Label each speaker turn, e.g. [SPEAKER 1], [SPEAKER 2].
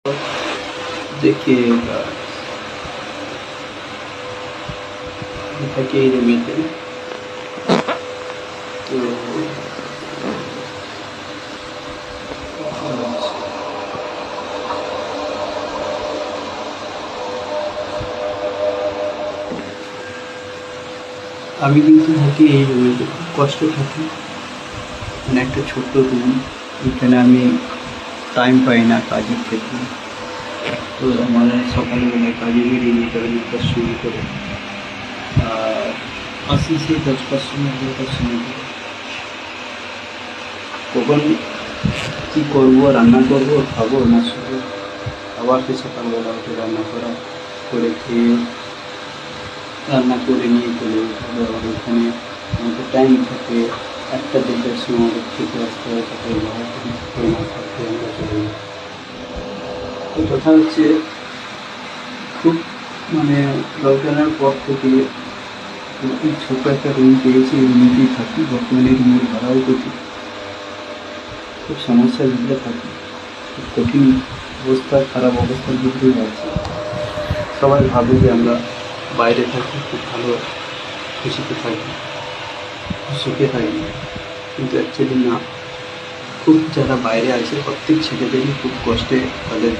[SPEAKER 1] देखिएगा থাকে এই রুমেতে। তো আমি কিন্তু থাকি এই রুমেতে, খুব কষ্ট থাকি। মানে একটা ছোট্ট রুম, এখানে আমি টাইম পাই না কাজের ক্ষেত্রে। তো আমার সকালবেলায় কাজে বেরিয়ে যেতে হয় 9টার সময় করে, আর আসি সেই 10টার সময় 11টার সময় করে। কখন কী করবো, রান্না করবো, খাবো না শুধু আবার সেই সকালবেলা উঠে রান্না করা, করে খেয়ে রান্না করে নিয়ে চলে যেতে হবে। আবার ওখানে আমাদের টাইম থাকে 1টা 1:30টার সময় আমাদের খেতে আসতে হয়, সকালবেলা খেয়ে না থাকতে আমরা চলে যাই। তো কথা হচ্ছে, খুব মানে লকডাউনের পর থেকে এই ছোটো একটা রুম পেয়েছি, এই রুমেতেই থাকি। বর্তমানে রুমের ভাড়াও প্রচুর, খুব সমস্যার ভিতরে থাকি, খুব কঠিন অবস্থা, খারাপ অবস্থার ভিতরেই আছি। সবাই ভাবে যে আমরা বাইরে থাকি, খুব ভালো খুশিতে থাকি, সুখে থাকি, কিন্তু অ্যাকচুয়ালি না। খুব যারা বাইরে আছে প্রত্যেক ছেলেদেরই খুব কষ্টে তাদের